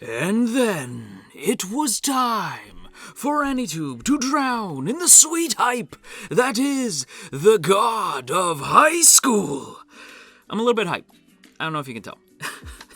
And then it was time for AnyTube to drown in the sweet hype that is the god of high school. I'm a little bit hyped. I don't know if you can tell.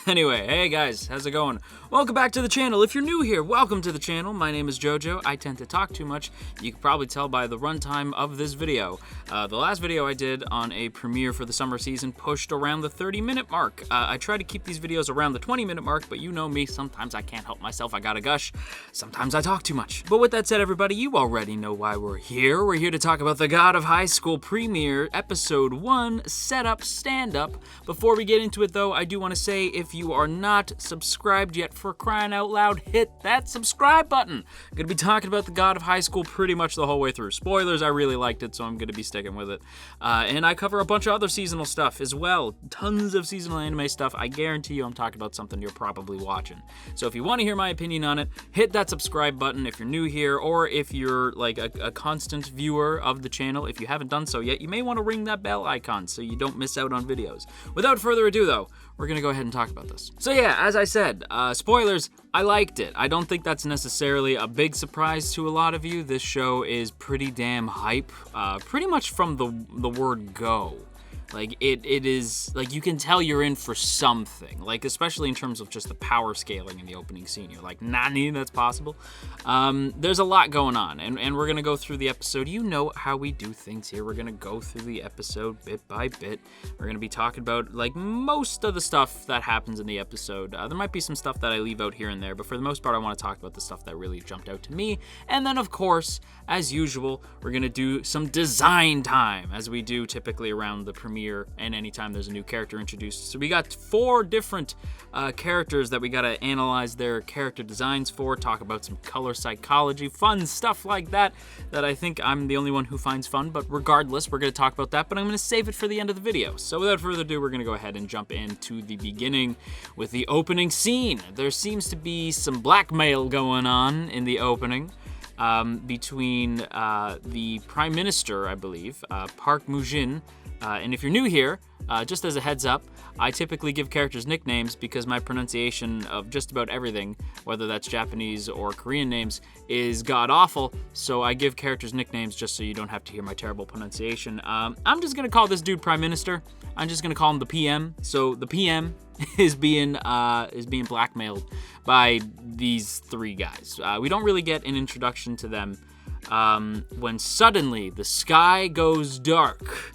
Anyway, hey guys, how's it going? Welcome back to the channel. If you're new here, welcome to the channel. My name is JoJo. I tend to talk too much. You can probably tell by the runtime of this video. The last video I did on a premiere for the summer season pushed around the 30-minute mark. I try to keep these videos around the 20-minute mark, but you know me, sometimes I can't help myself. I gotta gush. Sometimes I talk too much. But with that said, everybody, you already know why we're here. We're here to talk about the God of High School premiere, episode 1, Setup Stand-Up. Before we get into it, though, I do want to say, if you are not subscribed yet, for crying out loud, hit that subscribe button. I'm gonna be talking about the God of High School pretty much the whole way through. Spoilers, I really liked it, so I'm gonna be sticking with it. And I cover a bunch of other seasonal stuff as well. Tons of seasonal anime stuff. I guarantee you I'm talking about something you're probably watching. So if you want to hear my opinion on it, hit that subscribe button if you're new here, or if you're like a constant viewer of the channel. If you haven't done so yet, you may want to ring that bell icon so you don't miss out on videos. Without further ado, though, we're gonna go ahead and talk about this. So yeah, as I said, spoilers, I liked it. I don't think that's necessarily a big surprise to a lot of you. This show is pretty damn hype, pretty much from the word go. Like, it is, like, you can tell you're in for something, like, especially in terms of just the power scaling in the opening scene. You're like, nani, that's possible. There's a lot going on, and we're going to go through the episode. You know how we do things here. We're going to go through the episode bit by bit. We're going to be talking about, like, most of the stuff that happens in the episode. There might be some stuff that I leave out here and there, but for the most part, I want to talk about the stuff that really jumped out to me. And then, of course, as usual, we're going to do some design time, as we do typically around the premiere and anytime there's a new character introduced. So we got 4 different characters that we got to analyze their character designs for, talk about some color psychology, fun stuff like that I think I'm the only one who finds fun, but regardless, we're going to talk about that, but I'm going to save it for the end of the video. So without further ado, we're going to go ahead and jump into the beginning with the opening scene. There seems to be some blackmail going on in the opening. Between the Prime Minister, I believe, Park Mujin, and if you're new here, just as a heads up, I typically give characters nicknames because my pronunciation of just about everything, whether that's Japanese or Korean names, is god-awful, so I give characters nicknames just so you don't have to hear my terrible pronunciation. I'm just gonna call this dude Prime Minister. I'm just gonna call him the PM. So the PM is being blackmailed by these 3 guys. We don't really get an introduction to them when suddenly the sky goes dark.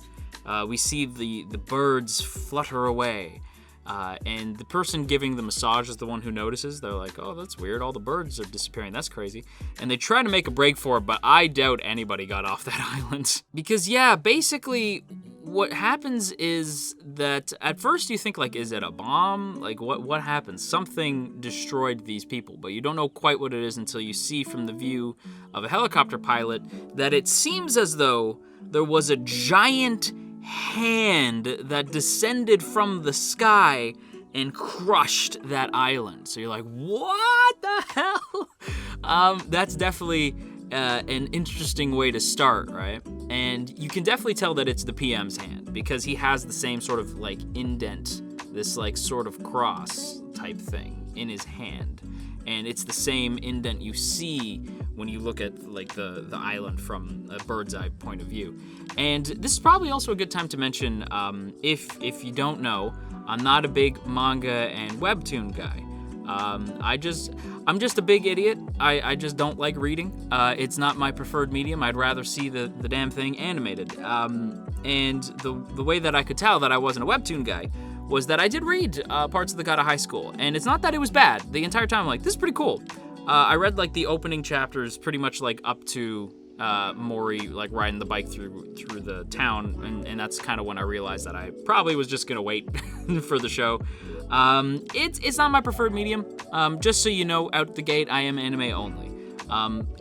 We see the birds flutter away, and the person giving the massage is the one who notices. They're like, oh, that's weird, all the birds are disappearing, that's crazy. And they try to make a break for it, but I doubt anybody got off that island. Because yeah, basically, what happens is that at first you think, like, is it a bomb? Like, what happened? Something destroyed these people, but you don't know quite what it is until you see from the view of a helicopter pilot that it seems as though there was a giant hand that descended from the sky and crushed that island. So you're like, what the hell? That's definitely an interesting way to start, right? And you can definitely tell that it's the PM's hand because he has the same sort of like indent, this like sort of cross type thing in his hand. And it's the same indent you see when you look at like the island from a bird's eye point of view. And this is probably also a good time to mention, if you don't know, I'm not a big manga and webtoon guy. I'm just a big idiot. I just don't like reading. It's not my preferred medium. I'd rather see the damn thing animated. And the way that I could tell that I wasn't a webtoon guy was that I did read parts of the God of High School, and it's not that it was bad. The entire time I'm like, this is pretty cool. I read like the opening chapters pretty much like up to Mori like riding the bike through the town, and that's kind of when I realized that I probably was just gonna wait for the show. It's not my preferred medium. Just so you know, out the gate, I am anime only.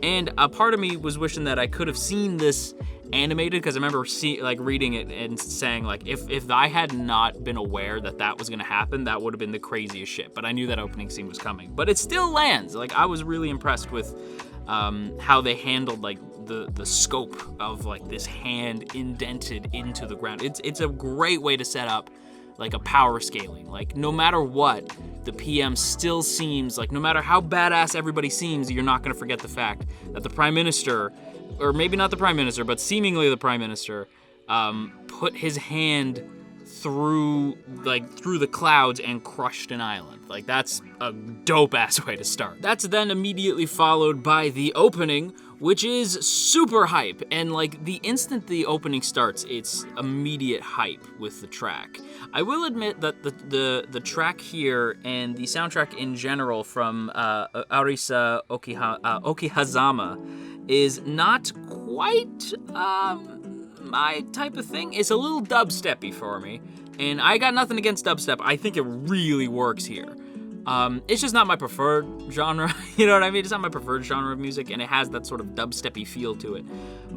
And a part of me was wishing that I could have seen this animated, because I remember reading it and saying, like, if I had not been aware that was gonna happen, that would have been the craziest shit. But I knew that opening scene was coming. But it still lands. Like, I was really impressed with how they handled like the scope of like this hand indented into the ground. It's a great way to set up like a power scaling. Like, no matter what, the PM still seems like, no matter how badass everybody seems, you're not going to forget the fact that the Prime Minister, or maybe not the Prime Minister, but seemingly the Prime Minister, put his hand through the clouds and crushed an island. Like, that's a dope-ass way to start. That's then immediately followed by the opening, which is super hype. And, like, the instant the opening starts, it's immediate hype with the track. I will admit that the track here and the soundtrack in general from Arisa Okihazama is not quite my type of thing. It's a little dubsteppy for me, and I got nothing against dubstep. I think it really works here. It's just not my preferred genre, you know what I mean? It's not my preferred genre of music, and it has that sort of dubsteppy feel to it.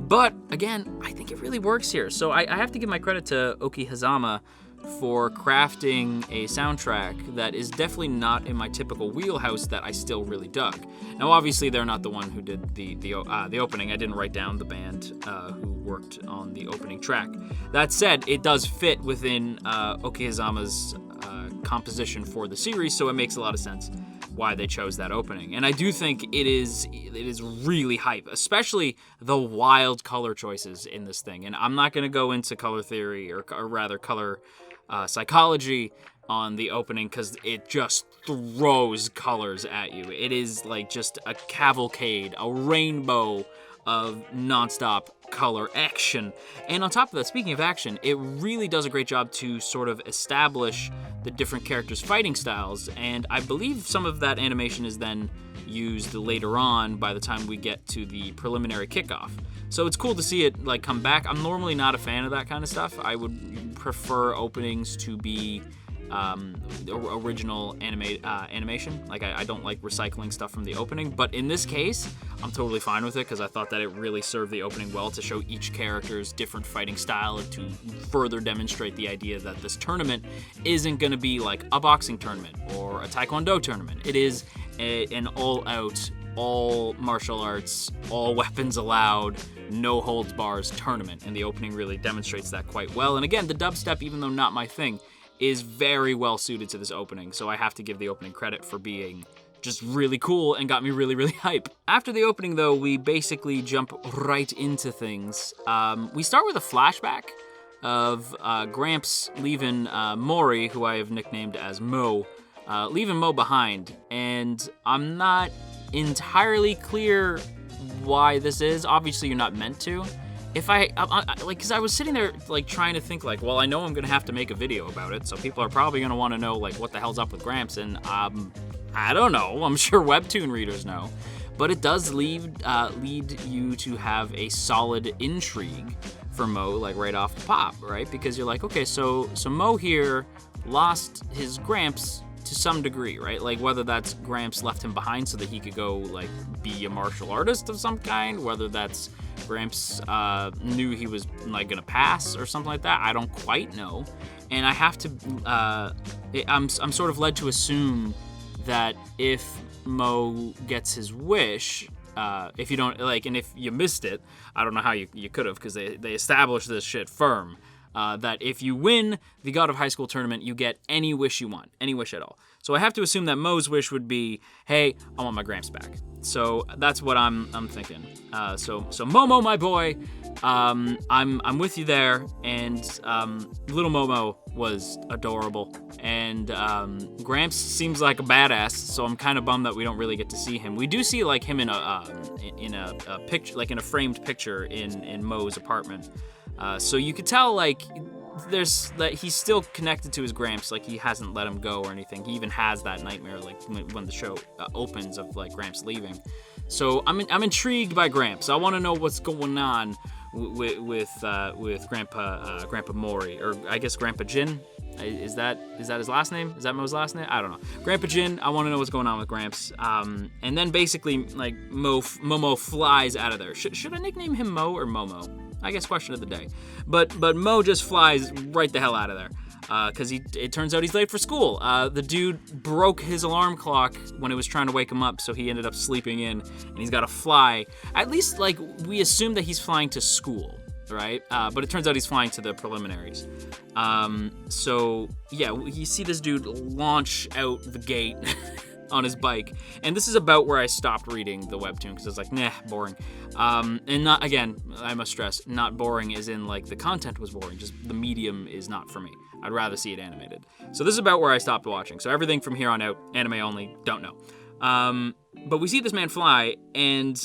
But, again, I think it really works here. So I have to give my credit to Okihazama for crafting a soundtrack that is definitely not in my typical wheelhouse that I still really dug. Now, obviously, they're not the one who did the opening. I didn't write down the band who worked on the opening track. That said, it does fit within Okihazama's composition for the series, so it makes a lot of sense why they chose that opening. And I do think it is really hype, especially the wild color choices in this thing. And I'm not going to go into color theory or rather color psychology on the opening because it just throws colors at you. It is like just a cavalcade, a rainbow of nonstop color action. And on top of that, speaking of action, it really does a great job to sort of establish the different characters' fighting styles, and I believe some of that animation is then used later on by the time we get to the preliminary kickoff. So it's cool to see it like come back. I'm normally not a fan of that kind of stuff. I would prefer openings to be original animation. Like I don't like recycling stuff from the opening, but in this case, I'm totally fine with it because I thought that it really served the opening well to show each character's different fighting style and to further demonstrate the idea that this tournament isn't going to be like a boxing tournament or a taekwondo tournament. It is an all-out, all martial arts, all weapons allowed, no holds bars tournament, and the opening really demonstrates that quite well. And again, the dubstep, even though not my thing, is very well suited to this opening, so I have to give the opening credit for being just really cool and got me really, really hype. After the opening, though, we basically jump right into things. We start with a flashback of Gramps leaving Mori, who I have nicknamed as Mo, leaving Mo behind, and I'm not entirely clear why this is. Obviously, you're not meant to. If because I was sitting there, like, trying to think, like, well, I know I'm going to have to make a video about it, so people are probably going to want to know, like, what the hell's up with Gramps, and, I don't know. I'm sure Webtoon readers know. But it does lead you to have a solid intrigue for Mo, like, right off the pop, right? Because you're like, okay, so Mo here lost his Gramps to some degree, right? Like, whether that's Gramps left him behind so that he could go, like, be a martial artist of some kind, whether that's Gramps knew he was, like, gonna pass or something like that, I don't quite know. And I have to, I'm sort of led to assume that if Mo gets his wish, if you don't, like, and if you missed it, I don't know how you could have, because they established this shit firm, that if you win the God of High School tournament, you get any wish you want, any wish at all. So I have to assume that Mo's wish would be, hey, I want my Gramps back. So that's what I'm thinking. So Momo, my boy, I'm with you there, and little Momo was adorable, and Gramps seems like a badass. So I'm kind of bummed that we don't really get to see him. We do see like him in a picture, like in a framed picture in Mo's apartment. So you could tell like there's that he's still connected to his Gramps, like he hasn't let him go or anything. He even has that nightmare like when the show opens of like Gramps leaving. So I'm intrigued by Gramps. I want to know what's going on with Grandpa Mori, or I guess Grandpa Jin. Is that his last name? Is that Mo's last name? I don't know. Grandpa Jin, I want to know what's going on with Gramps. And then basically like Momo flies out of there. Should I nickname him Mo or Momo? I guess question of the day. But Mo just flies right the hell out of there. Because it turns out he's late for school. The dude broke his alarm clock when it was trying to wake him up, so he ended up sleeping in, and he's got to fly. At least, like, we assume that he's flying to school, right? But it turns out he's flying to the preliminaries. So yeah, you see this dude launch out the gate on his bike, and this is about where I stopped reading the webtoon because it's like, nah, boring. And not, again, I must stress, not boring as in like the content was boring, just the medium is not for me. I'd rather see it animated. So this is about where I stopped watching. So everything from here on out, anime only, don't know. But we see this man fly, and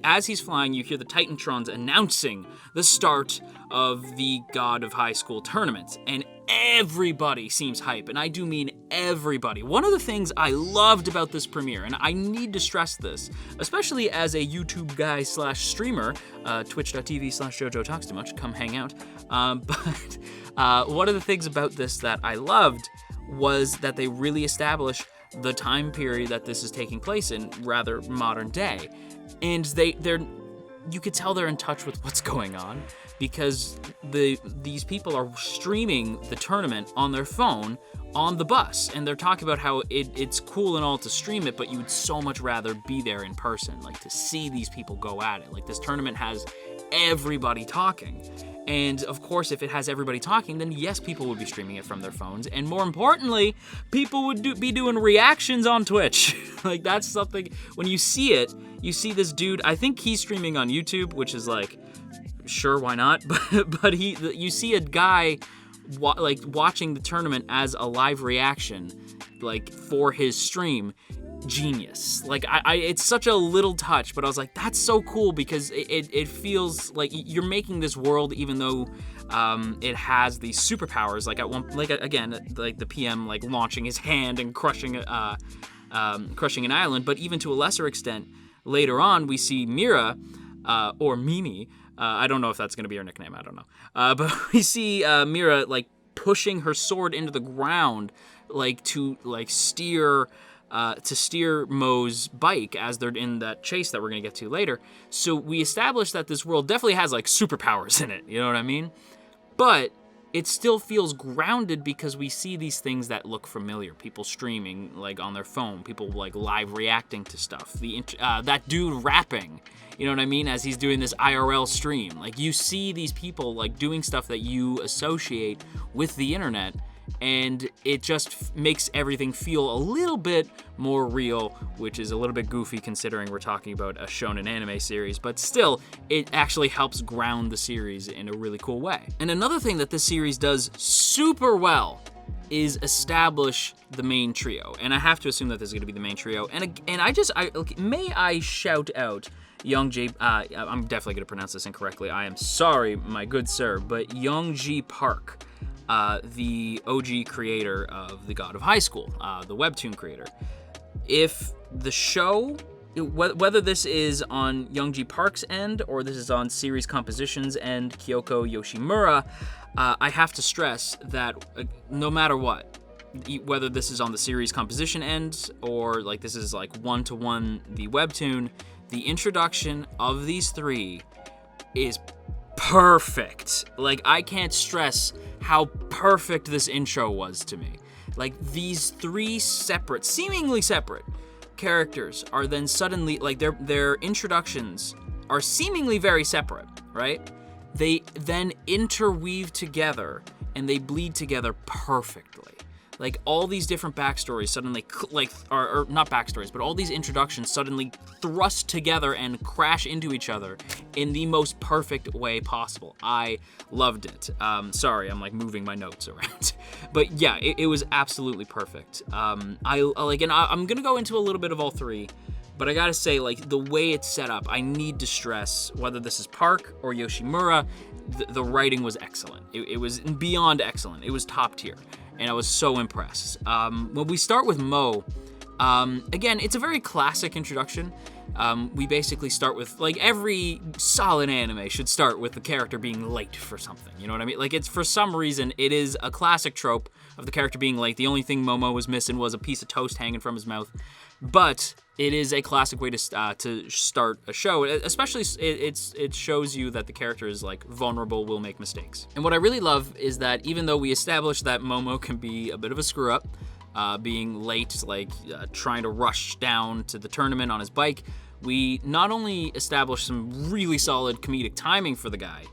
as he's flying, you hear the Titantrons announcing the start of the God of High School tournament, and everybody seems hype, and I do mean everybody. One of the things I loved about this premiere, and I need to stress this, especially as a YouTube guy / streamer, twitch.tv/JoJo Talks Too Much, come hang out. But one of the things about this that I loved was that they really established the time period that this is taking place in, rather modern day. And you could tell they're in touch with what's going on because these people are streaming the tournament on their phone on the bus, and they're talking about how it's cool and all to stream it, but you would so much rather be there in person, like to see these people go at it. Like this tournament has everybody talking. And of course, if it has everybody talking, then yes, people would be streaming it from their phones. And more importantly, people would be doing reactions on Twitch. Like that's something, when you see it, you see this dude, I think he's streaming on YouTube, which is like, sure, why not? But you see a guy watching the tournament as a live reaction, like for his stream. Genius. Like it's such a little touch, but I was like, that's so cool because it feels like you're making this world, even though it has these superpowers. Like at one, like again, like the PM like launching his hand and crushing an island. But even to a lesser extent, later on we see Mira or Mimi. I don't know if that's gonna be her nickname. I don't know. But we see Mira like pushing her sword into the ground, like to like steer Mo's bike as they're in that chase that we're going to get to later. So we established that this world definitely has like superpowers in it, you know what I mean? But it still feels grounded because we see these things that look familiar. People streaming like on their phone, people like live reacting to stuff. That dude rapping, you know what I mean, as he's doing this IRL stream. Like you see these people like doing stuff that you associate with the internet, and it just makes everything feel a little bit more real, which is a little bit goofy considering we're talking about a shonen anime series, but still, it actually helps ground the series in a really cool way. And another thing that this series does super well is establish the main trio, and I have to assume that this is going to be the main trio. And may I shout out Youngji, I'm definitely going to pronounce this incorrectly. I am sorry, my good sir, but Youngji Park. The OG creator of the God of High School, the webtoon creator. If the show, whether this is on Youngji Park's end or this is on series composition's end, Kyoko Yoshimura, I have to stress that no matter what, whether this is on the series composition end or like this is like one-to-one the webtoon, the introduction of these three is perfect. Like I can't stress how perfect this intro was to me. Like these three seemingly separate characters are then suddenly like their introductions are seemingly very separate, right? They then interweave together and they bleed together perfectly. Like all these different backstories suddenly or not backstories, but all these introductions suddenly thrust together and crash into each other in the most perfect way possible. I loved it. Sorry, I'm like moving my notes around, but yeah, it was absolutely perfect. I'm gonna go into a little bit of all three, but I gotta say, like the way it's set up, I need to stress whether this is Park or Yoshimura, the writing was excellent. It was beyond excellent. It was top tier. And I was so impressed. When we start with Mo, again, it's a very classic introduction. We basically start with, like every solid anime should start with the character being late for something, you know what I mean? Like it's, for some reason, it is a classic trope of the character being late. The only thing Momo was missing was a piece of toast hanging from his mouth. But it is a classic way to start a show, especially it shows you that the character is like vulnerable, will make mistakes. And what I really love is that even though we established that Momo can be a bit of a screw up, being late, like trying to rush down to the tournament on his bike, we not only established some really solid comedic timing for the guy,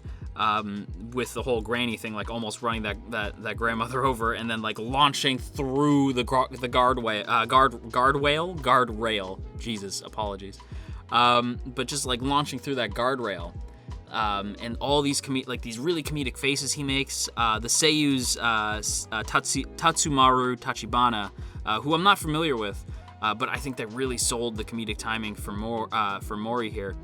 with the whole granny thing, like almost running that grandmother over, and then like launching through the guardrail. Jesus, apologies. But just like launching through that guardrail. And all these these really comedic faces he makes. The seiyu's Tatsumaru Tachibana, who I'm not familiar with, but I think they really sold the comedic timing for Mori here.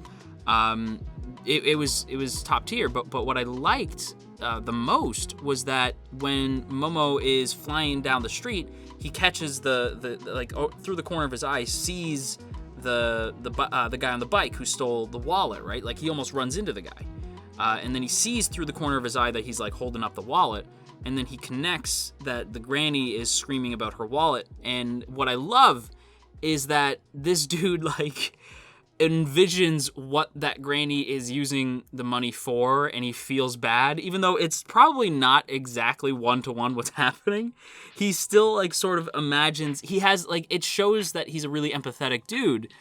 It was top tier. But what I liked the most was that when Momo is flying down the street, he catches through the corner of his eye, sees the guy on the bike who stole the wallet, right? Like he almost runs into the guy. And then he sees through the corner of his eye that he's like holding up the wallet, and then he connects that the granny is screaming about her wallet. And what I love is that this dude like envisions what that granny is using the money for, and he feels bad, even though it's probably not exactly one-to-one what's happening. He still like sort of imagines, he has like, it shows that he's a really empathetic dude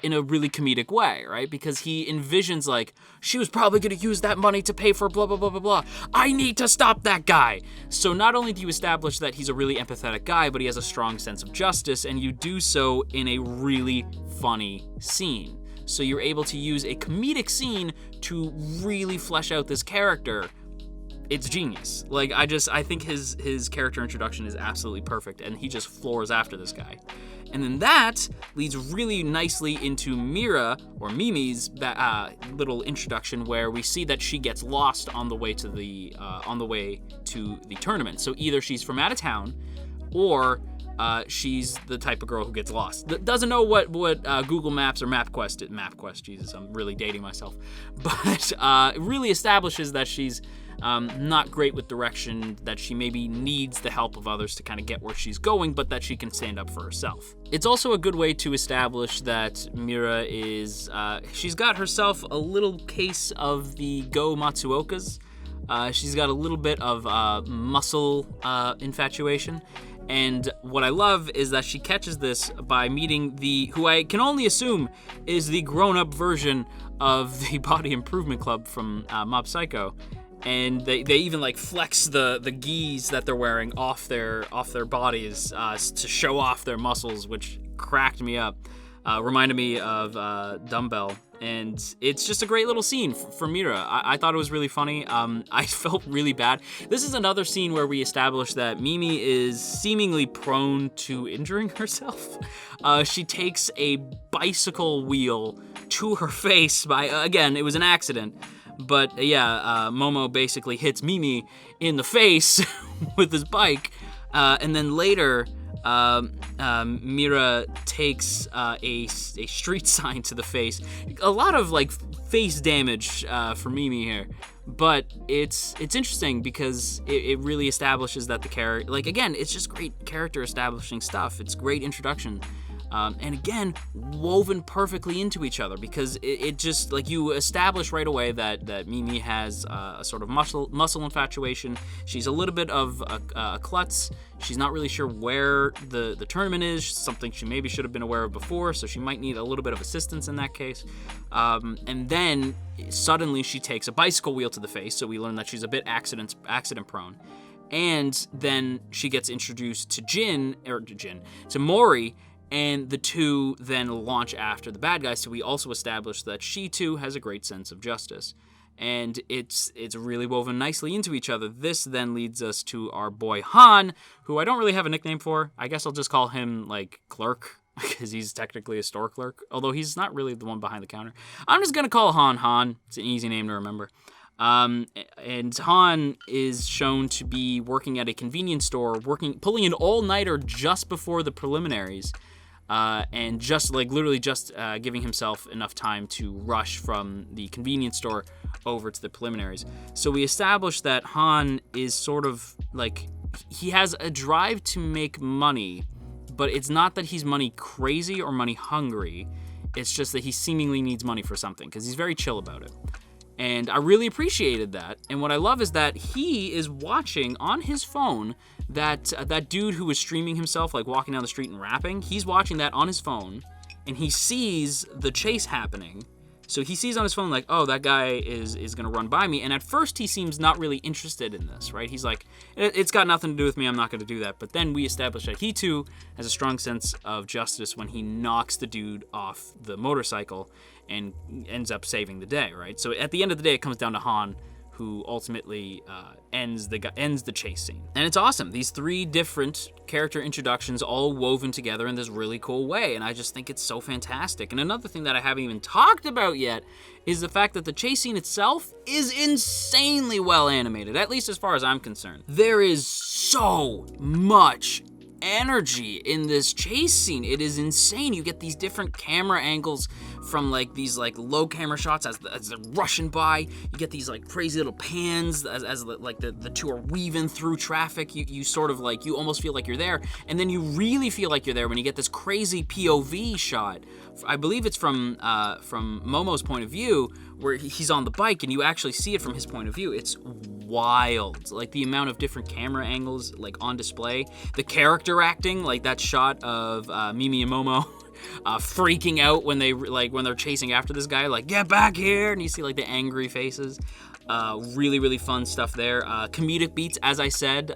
in a really comedic way, right? Because he envisions like, she was probably going to use that money to pay for blah, blah, blah, blah, blah. I need to stop that guy. So not only do you establish that he's a really empathetic guy, but he has a strong sense of justice, and you do so in a really funny scene. So you're able to use a comedic scene to really flesh out this character. It's genius. Like, I think his character introduction is absolutely perfect, and he just floors after this guy. And then that leads really nicely into Mira, or Mimi's, little introduction, where we see that she gets lost on the way to the tournament. So either she's from out of town, or she's the type of girl who gets lost. Doesn't know what Google Maps or MapQuest is. MapQuest, Jesus, I'm really dating myself. But it really establishes that she's not great with direction, that she maybe needs the help of others to kind of get where she's going, but that she can stand up for herself. It's also a good way to establish that Mira is, she's got herself a little case of the Go Matsuokas. She's got a little bit of muscle infatuation. And what I love is that she catches this by meeting who I can only assume is the grown-up version of the Body Improvement Club from Mob Psycho. And they even like flex the gis that they're wearing off their bodies to show off their muscles, which cracked me up. Reminded me of Dumbbell. And it's just a great little scene for Mira. I thought it was really funny. I felt really bad. This is another scene where we establish that Mimi is seemingly prone to injuring herself. She takes a bicycle wheel to her face again, it was an accident. But yeah, Momo basically hits Mimi in the face with his bike. And then later, Mira takes a street sign to the face. A lot of like face damage for Mimi here, but it's interesting because it really establishes that the character, like again, it's just great character establishing stuff. It's great introduction. And again, woven perfectly into each other because it just, like, you establish right away that Mimi has a sort of muscle infatuation. She's a little bit of a klutz. She's not really sure where the tournament is, something she maybe should have been aware of before, so she might need a little bit of assistance in that case. And then suddenly she takes a bicycle wheel to the face, so we learn that she's a bit accident prone. And then she gets introduced to Mori, and the two then launch after the bad guys, so we also establish that she too has a great sense of justice. And it's really woven nicely into each other. This then leads us to our boy Han, who I don't really have a nickname for. I guess I'll just call him, like, Clerk, because he's technically a store clerk, although he's not really the one behind the counter. I'm just going to call Han. It's an easy name to remember. And Han is shown to be working at a convenience store, pulling an all-nighter just before the preliminaries. And literally giving himself enough time to rush from the convenience store over to the preliminaries. So we established that Han is sort of like, he has a drive to make money, but it's not that he's money crazy or money hungry. It's just that he seemingly needs money for something, because he's very chill about it. And I really appreciated that. And what I love is that he is watching on his phone that dude who was streaming himself, like walking down the street and rapping. He's watching that on his phone, and he sees the chase happening, So he sees on his phone like, oh, that guy is going to run by me. And at first he seems not really interested in this, right? He's like, it's got nothing to do with me. I'm not going to do that. But then we establish that he too has a strong sense of justice when he knocks the dude off the motorcycle and ends up saving the day, right? So at the end of the day, it comes down to Han, who ultimately ends the chase scene. And it's awesome. These 3 different character introductions all woven together in this really cool way, and I just think it's so fantastic. And another thing that I haven't even talked about yet is the fact that the chase scene itself is insanely well animated, at least as far as I'm concerned. There is so much energy in this chase scene. It is insane. You get these different camera angles from like these like low camera shots as they're rushing by. You get these like crazy little pans as like the two are weaving through traffic. You sort of like, you almost feel like you're there, and then you really feel like you're there when you get this crazy POV shot. I believe it's from Momo's point of view, where he's on the bike and you actually see it from his point of view. It's wild, like the amount of different camera angles like on display, the character acting, like that shot of Mimi and Momo freaking out when they're chasing after this guy, like, get back here, and you see like the angry faces. Really, really fun stuff there. Comedic beats, as I said,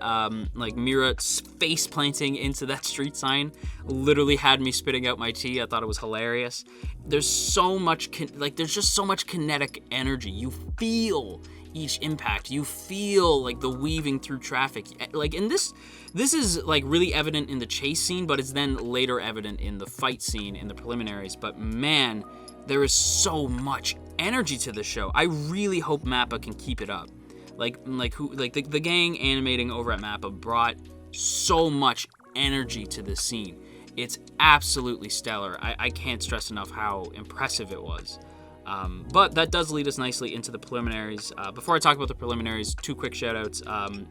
like Mira face planting into that street sign literally had me spitting out my tea. I thought it was hilarious. There's so much, there's just so much kinetic energy. You feel each impact. You feel like the weaving through traffic. Like, and this is like really evident in the chase scene, but it's then later evident in the fight scene in the preliminaries. But man, there is so much energy to the show. I really hope Mappa can keep it up. The gang animating over at Mappa brought so much energy to this scene. It's absolutely stellar. I can't stress enough how impressive it was. But that does lead us nicely into the preliminaries. Before I talk about the preliminaries, 2 quick shout-outs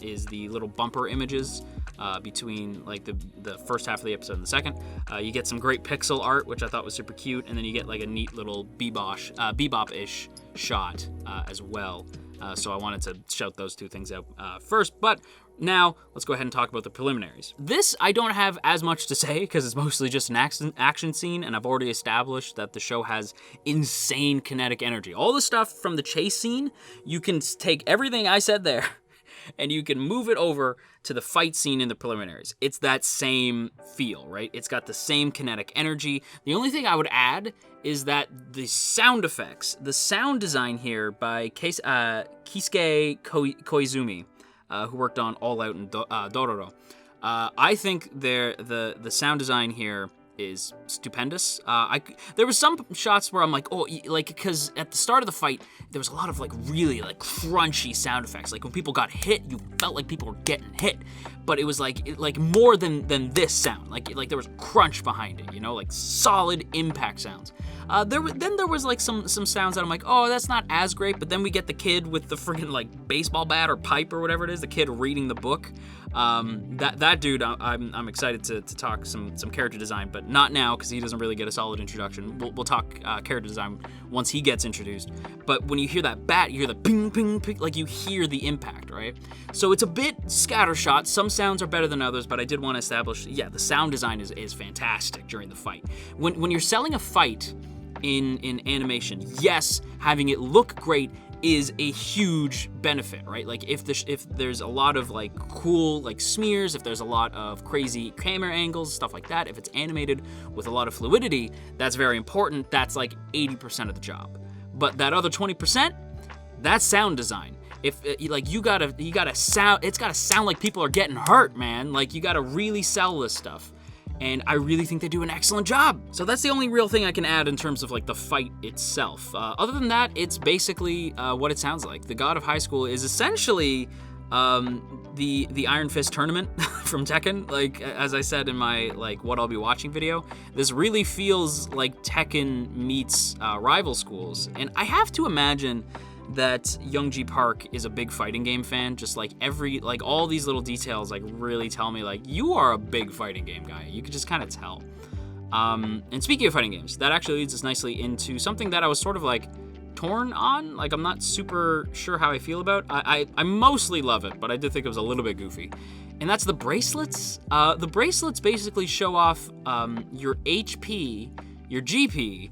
is the little bumper images between like the first half of the episode and the second. You get some great pixel art, which I thought was super cute, and then you get like a neat little bebop-ish shot as well. So I wanted to shout those 2 things out first. But now, let's go ahead and talk about the preliminaries. This, I don't have as much to say because it's mostly just an action scene, and I've already established that the show has insane kinetic energy. All the stuff from the chase scene, you can take everything I said there and you can move it over to the fight scene in the preliminaries. It's that same feel, right? It's got the same kinetic energy. The only thing I would add is that the sound effects, the sound design here by Keisuke Koizumi, who worked on All Out and Dororo. I think the sound design here is stupendous. There was some shots where I'm like, because at the start of the fight, there was a lot of like really like crunchy sound effects. Like when people got hit, you felt like people were getting hit, but it was like more than this sound. Like there was crunch behind it, like solid impact sounds. There was like some sounds that I'm like, oh, that's not as great. But then we get the kid with the friggin' like baseball bat or pipe or whatever it is, the kid reading the book. That dude, I'm excited to talk some character design, but not now because he doesn't really get a solid introduction. We'll talk character design once he gets introduced. But when you hear that bat, you hear the ping, ping, ping, like you hear the impact, right? So it's a bit scattershot. Some sounds are better than others, but I did want to establish, the sound design is fantastic during the fight. When you're selling a fight in animation, yes, having it look great is a huge benefit, right? Like if there's a lot of like cool like smears, if there's a lot of crazy camera angles, stuff like that, if it's animated with a lot of fluidity, that's very important. That's like 80% of the job. But that other 20%, that's sound design. If you gotta sound, it's gotta sound like people are getting hurt, man. Like you gotta really sell this stuff. And I really think they do an excellent job. So that's the only real thing I can add in terms of like the fight itself. Other than that, it's basically what it sounds like. The God of High School is essentially the Iron Fist tournament from Tekken. Like as I said in my like what I'll be watching video, this really feels like Tekken meets rival schools. And I have to imagine that Youngji Park is a big fighting game fan. Just like all these little details like really tell me like you are a big fighting game guy. You could just kind of tell. And speaking of fighting games, that actually leads us nicely into something that I was sort of like torn on. Like I'm not super sure how I feel about. I mostly love it, but I did think it was a little bit goofy. And that's the bracelets. The bracelets basically show off your HP, your GP,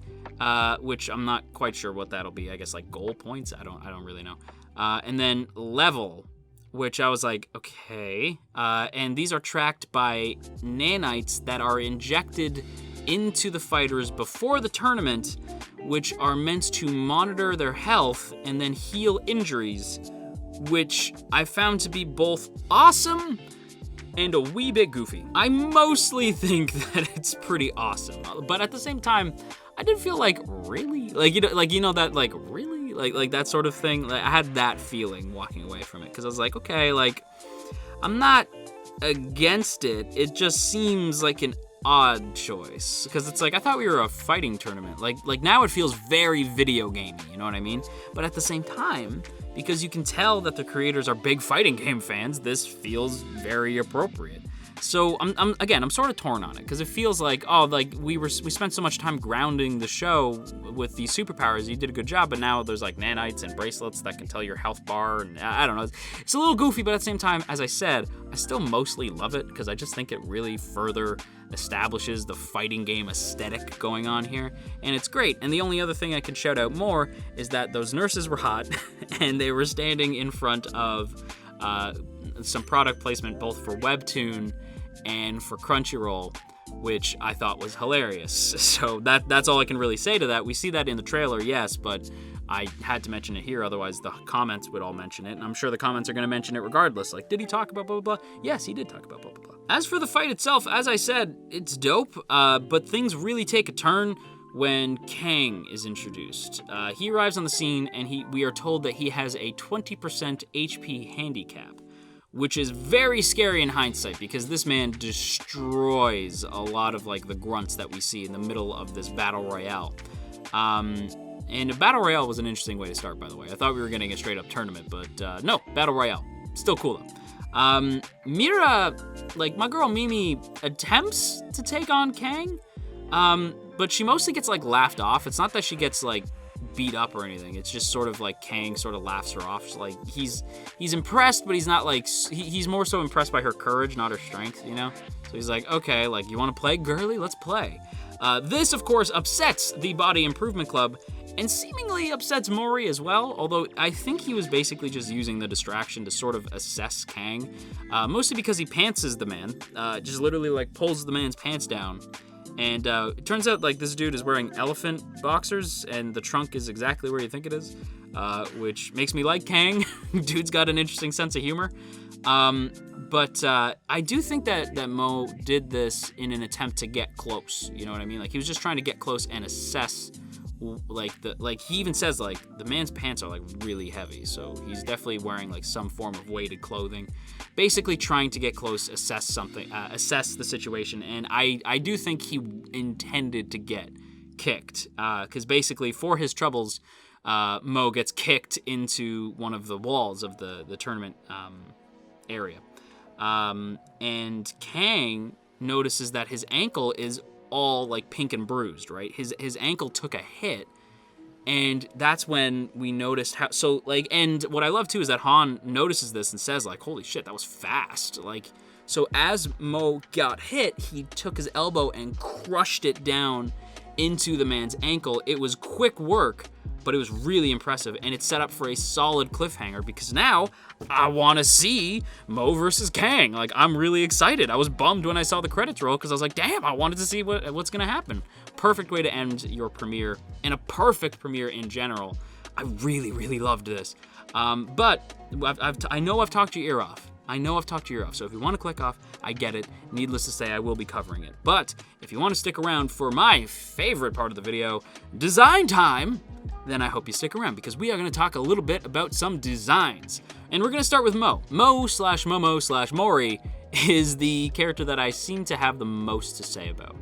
which I'm not quite sure what that'll be. I guess like goal points. I don't really know. And then level, which I was like, okay. And these are tracked by nanites that are injected into the fighters before the tournament, which are meant to monitor their health and then heal injuries, which I found to be both awesome and a wee bit goofy. I mostly think that it's pretty awesome, but at the same time, I did feel like, really? Really? Like that sort of thing. Like, I had that feeling walking away from it, because I was like, okay, like, I'm not against it. It just seems like an odd choice, because it's like, I thought we were a fighting tournament. Like now it feels very video gamey, you know what I mean? But at the same time, because you can tell that the creators are big fighting game fans, this feels very appropriate. So I'm sort of torn on it, because it feels like, oh, like we spent so much time grounding the show with these superpowers. You did a good job, but now there's like nanites and bracelets that can tell your health bar, and I don't know. It's a little goofy, but at the same time, as I said, I still mostly love it, because I just think it really further establishes the fighting game aesthetic going on here, and it's great. And the only other thing I can shout out more is that those nurses were hot, and they were standing in front of some product placement both for Webtoon and for Crunchyroll, which I thought was hilarious. So that's all I can really say to that. We see that in the trailer, yes, but I had to mention it here, otherwise the comments would all mention it, and I'm sure the comments are going to mention it regardless. Like, did he talk about blah, blah, blah? Yes, he did talk about blah, blah, blah. As for the fight itself, as I said, it's dope, but things really take a turn when Kang is introduced. He arrives on the scene, and we are told that he has a 20% HP handicap, which is very scary in hindsight, because this man destroys a lot of like the grunts that we see in the middle of this battle royale. And a battle royale was an interesting way to start, by the way. I thought we were getting a straight up tournament, but no, battle royale. Still cool though. Mira, like my girl Mimi, attempts to take on Kang, but she mostly gets like laughed off. It's not that she gets like beat up or anything. It's just sort of like Kang sort of laughs her off. So, like he's impressed, but he's not like, he's more so impressed by her courage, not her strength, you know? So he's like, okay, like you want to play, girly? Let's play. This, of course, upsets the Body Improvement Club, and seemingly upsets Mori as well, although I think he was basically just using the distraction to sort of assess Kang, mostly because he pantses the man, just literally like pulls the man's pants down. And it turns out like this dude is wearing elephant boxers, and the trunk is exactly where you think it is, which makes me like Kang. Dude's got an interesting sense of humor. But I do think that Mo did this in an attempt to get close. You know what I mean? Like he was just trying to get close and assess. Like he even says like the man's pants are like really heavy, so he's definitely wearing like some form of weighted clothing, basically trying to get close, assess the situation. And I do think he intended to get kicked, because basically for his troubles, Mo gets kicked into one of the walls of the tournament area, and Kang notices that his ankle is all like pink and bruised, right? His ankle took a hit, and that's when we noticed how, so like, and what I love too is that Han notices this and says like, holy shit, that was fast. Like, so as Mo got hit, he took his elbow and crushed it down into the man's ankle. It was quick work, but it was really impressive, and it set up for a solid cliffhanger, because now I want to see Mo versus Kang. Like, I'm really excited. I was bummed when I saw the credits roll, because I was like, damn, I wanted to see what's going to happen. Perfect way to end your premiere, and a perfect premiere in general. I really, really loved this. But I know I've talked your ear off. So if you want to click off, I get it. Needless to say, I will be covering it. But if you want to stick around for my favorite part of the video, design time, then I hope you stick around, because we are going to talk a little bit about some designs. And we're going to start with Mo. Mo/Momo/Mori is the character that I seem to have the most to say about.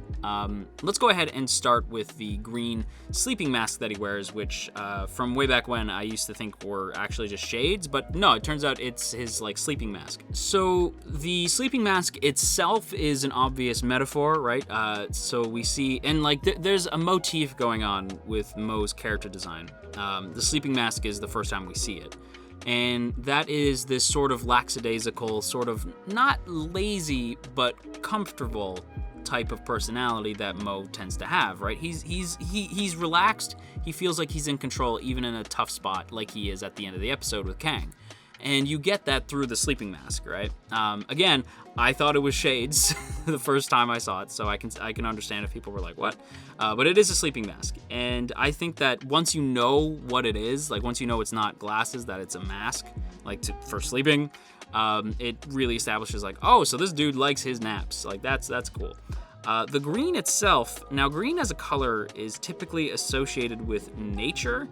Let's go ahead and start with the green sleeping mask that he wears, which from way back when I used to think were actually just shades, but no, it turns out it's his like sleeping mask. So the sleeping mask itself is an obvious metaphor, right? So we see, and like there's a motif going on with Mo's character design. The sleeping mask is the first time we see it. And that is this sort of lackadaisical, sort of not lazy, but comfortable type of personality that Mo tends to have, right? He's relaxed. He feels like he's in control even in a tough spot like he is at the end of the episode with Kang. And you get that through the sleeping mask, right? Again, I thought it was shades the first time I saw it, so I can understand if people were like, what? But it is a sleeping mask. And I think that once you know what it is, like once you know it's not glasses, that it's a mask, like for sleeping, it really establishes like, oh, so this dude likes his naps. Like that's cool. The green itself, now green as a color is typically associated with nature,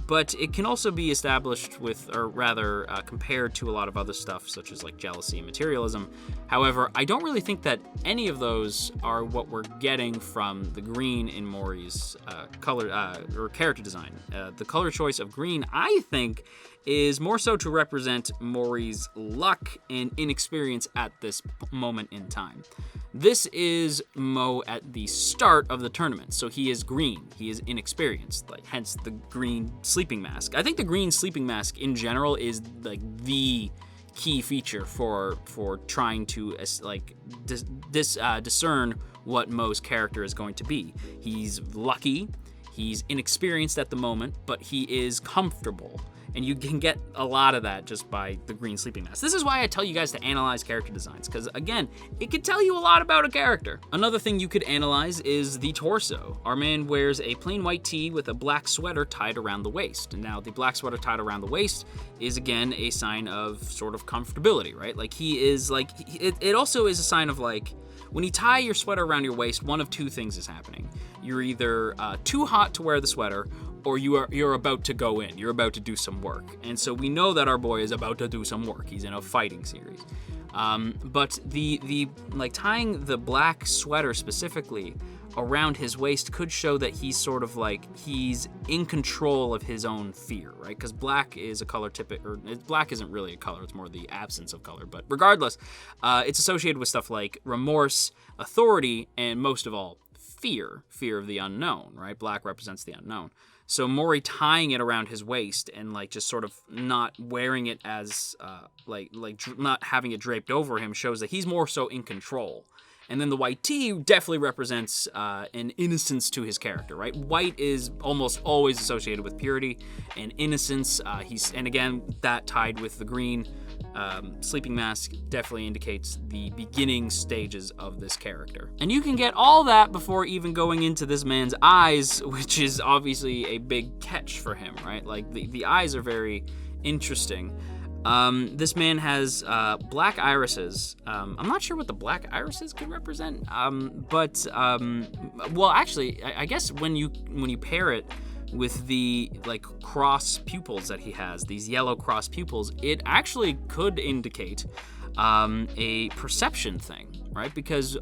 but it can also be established with, or rather compared to a lot of other stuff such as like jealousy and materialism. However, I don't really think that any of those are what we're getting from the green in Mori's color or character design. The color choice of green, I think, is more so to represent Mori's luck and inexperience at this moment in time. This is Mo at the start of the tournament, so he is green, he is inexperienced, like hence the green sleeping mask. I think the green sleeping mask in general is like the key feature for trying to discern what Mo's character is going to be. He's lucky, he's inexperienced at the moment, but he is comfortable. And you can get a lot of that just by the green sleeping mask. This is why I tell you guys to analyze character designs, because again, it can tell you a lot about a character. Another thing you could analyze is the torso. Our man wears a plain white tee with a black sweater tied around the waist. Now, the black sweater tied around the waist is again a sign of sort of comfortability, right? Like he is like, it also is a sign of like, when you tie your sweater around your waist, one of two things is happening. You're either too hot to wear the sweater, or you're about to go in. You're about to do some work. And so we know that our boy is about to do some work. He's in a fighting series. But the like tying the black sweater specifically around his waist could show that he's sort of like, he's in control of his own fear, right? Because black is a color black isn't really a color, it's more the absence of color. But regardless, it's associated with stuff like remorse, authority, and most of all, fear of the unknown, right? Black represents the unknown. So Mori tying it around his waist and like just sort of not wearing it as not having it draped over him shows that he's more so in control. And then the white tee definitely represents an innocence to his character, right? White is almost always associated with purity and innocence. And again, that tied with the green sleeping mask definitely indicates the beginning stages of this character. And you can get all that before even going into this man's eyes, which is obviously a big catch for him, right? Like the eyes are very interesting. This man has black irises. I'm not sure what the black irises could represent, well, actually, I guess when you pair it with the like cross pupils that he has, these yellow cross pupils, it actually could indicate a perception thing, right? Because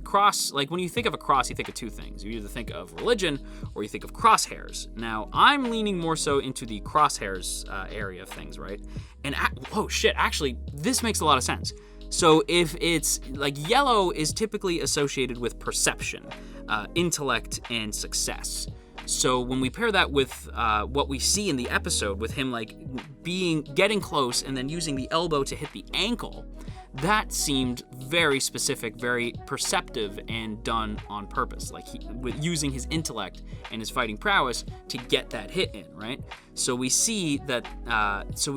cross, like when you think of a cross, you think of two things. You either think of religion or you think of crosshairs. Now, I'm leaning more so into the crosshairs area of things, right? And oh shit, actually, this makes a lot of sense. So if it's like yellow is typically associated with perception, intellect, and success. So when we pair that with what we see in the episode, with him like getting close and then using the elbow to hit the ankle, that seemed very specific, very perceptive, and done on purpose. Like with using his intellect and his fighting prowess to get that hit in, right? So we see that,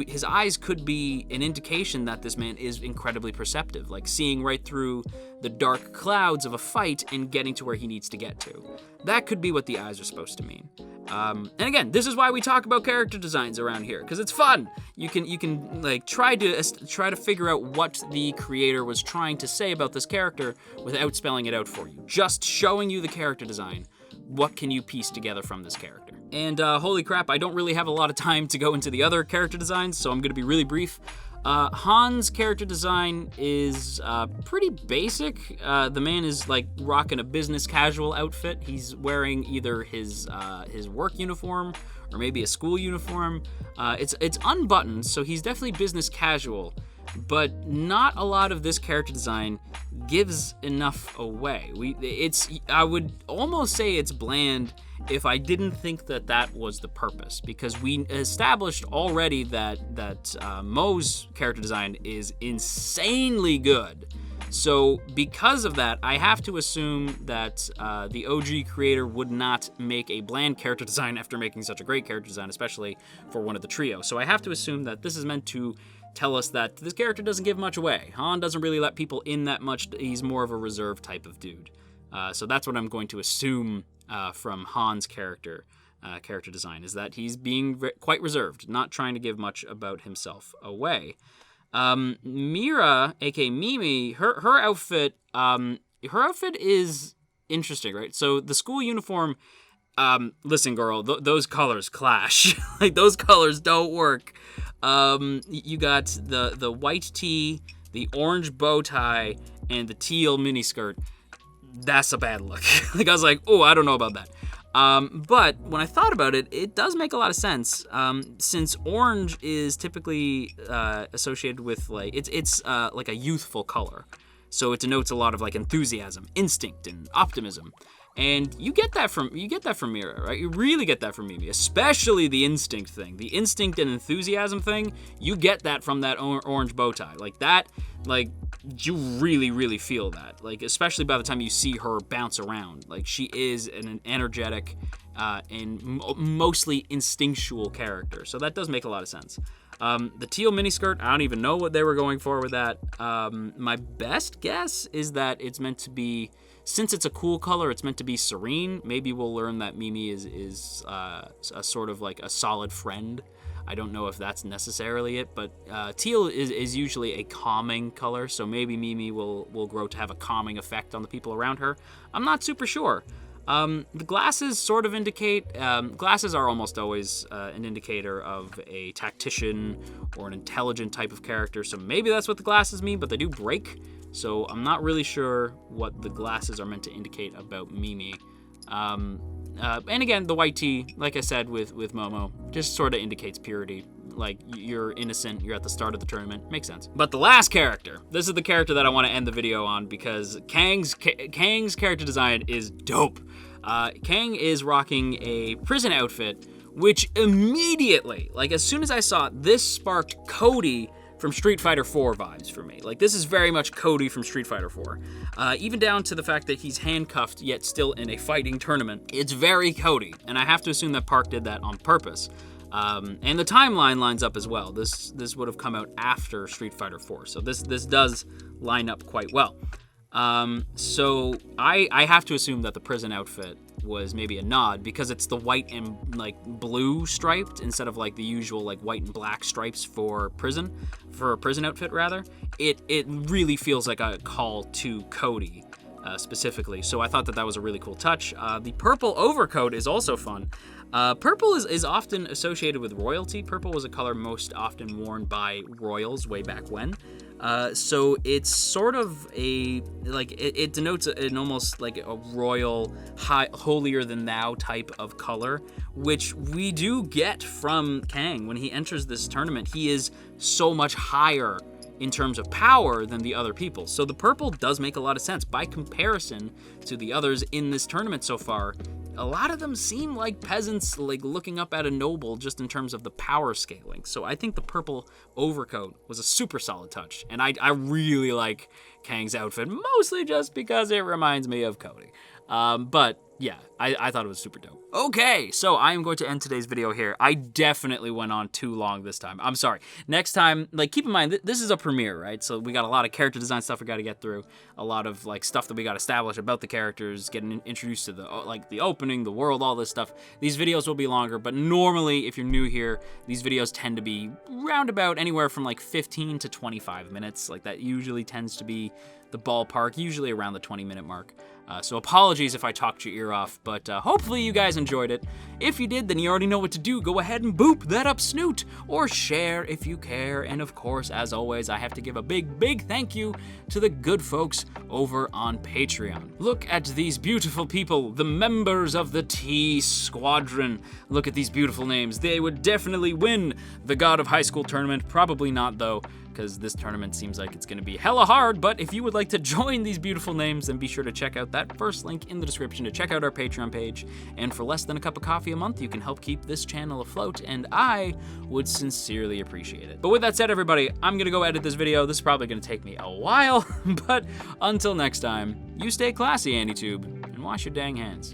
his eyes could be an indication that this man is incredibly perceptive, like seeing right through the dark clouds of a fight and getting to where he needs to get to. That could be what the eyes are supposed to mean. And again, this is why we talk about character designs around here, because it's fun. You can like try to figure out what the creator was trying to say about this character without spelling it out for you. Just showing you the character design. What can you piece together from this character? And holy crap, I don't really have a lot of time to go into the other character designs, so I'm going to be really brief. Han's character design is pretty basic. The man is like rocking a business casual outfit. He's wearing either his work uniform or maybe a school uniform. It's unbuttoned, so he's definitely business casual. But not a lot of this character design gives enough away. I would almost say it's bland if I didn't think that was the purpose, because we established already that Mo's character design is insanely good. So because of that, I have to assume that the OG creator would not make a bland character design after making such a great character design, especially for one of the trio. So I have to assume that this is meant to tell us that this character doesn't give much away. Han doesn't really let people in that much. He's more of a reserved type of dude. So that's what I'm going to assume from Han's character design, is that he's being quite reserved, not trying to give much about himself away. Mira, aka Mimi, her outfit is interesting, right? So the school uniform, listen, girl, those colors clash. Like, those colors don't work. You got the white tee, the orange bow tie, and the teal miniskirt. That's a bad look. Like, I was like, oh, I don't know about that. But when I thought about it, it does make a lot of sense. Since orange is typically associated with, like, it's like a youthful color, so it denotes a lot of, like, enthusiasm, instinct, and optimism. And you get that from Mira, right? You really get that from Mimi, especially the instinct thing, the instinct and enthusiasm thing. You get that from that orange bow tie, like that. Like, you really, really feel that. Like, especially by the time you see her bounce around. Like, she is an energetic and mostly instinctual character. So that does make a lot of sense. The teal miniskirt, I don't even know what they were going for with that. My best guess is that it's meant to be, since it's a cool color, it's meant to be serene. Maybe we'll learn that Mimi is a sort of like a solid friend. I don't know if that's necessarily it, but teal is usually a calming color, so maybe Mimi will grow to have a calming effect on the people around her. I'm not super sure. The glasses sort of indicate, glasses are almost always an indicator of a tactician or an intelligent type of character, so maybe that's what the glasses mean, but they do break, so I'm not really sure what the glasses are meant to indicate about Mimi. And again, the white tee, like I said with Momo, just sort of indicates purity. Like, you're innocent, you're at the start of the tournament. Makes sense. But the last character, this is the character that I want to end the video on, because Kang's character design is dope. Kang is rocking a prison outfit, which immediately, like, as soon as I saw it, this sparked Cody from Street Fighter 4 vibes for me. Like, this is very much Cody from Street Fighter 4. Even down to the fact that he's handcuffed yet still in a fighting tournament. It's very Cody, and I have to assume that Park did that on purpose. And the timeline lines up as well. This would have come out after Street Fighter 4, so this does line up quite well. So I have to assume that the prison outfit was maybe a nod, because it's the white and, like, blue striped instead of, like, the usual, like, white and black stripes for a prison outfit rather. It really feels like a call to Cody specifically, so I thought that was a really cool touch. The purple overcoat is also fun. Purple is often associated with royalty. Purple was a color most often worn by royals way back when. So it's sort of it denotes an almost like a royal, holier than thou type of color, which we do get from Kang. When he enters this tournament, he is so much higher in terms of power than the other people. So the purple does make a lot of sense. By comparison to the others in this tournament so far, a lot of them seem like peasants, like looking up at a noble just in terms of the power scaling. So I think the purple overcoat was a super solid touch. And I really like Kang's outfit, mostly just because it reminds me of Cody. But yeah, I thought it was super dope. Okay, so I am going to end today's video here. I definitely went on too long this time. I'm sorry. Next time, like, keep in mind, this is a premiere, right? So we got a lot of character design stuff we got to get through, a lot of, like, stuff that we got to establish about the characters, getting introduced to the opening, the world, all this stuff. These videos will be longer, but normally, if you're new here, these videos tend to be roundabout anywhere from, like, 15 to 25 minutes. Like, that usually tends to be the ballpark, usually around the 20-minute mark. So apologies if I talked your ear off, but hopefully you guys enjoyed it. If you did, then you already know what to do. Go ahead and boop that up snoot, or share if you care. And of course, as always, I have to give a big thank you to the good folks over on Patreon. Look at these beautiful people, the members of the T Squadron. Look at these beautiful names. They would definitely win the God of High School tournament. Probably not, though, because this tournament seems like it's going to be hella hard. But if you would like to join these beautiful names, then be sure to check out that that first link in the description to check out our Patreon page. And for less than a cup of coffee a month, you can help keep this channel afloat, and I would sincerely appreciate it. But with that said, everybody, I'm gonna go edit this video. This is probably gonna take me a while, but until next time, you stay classy, AndyTube, and wash your dang hands.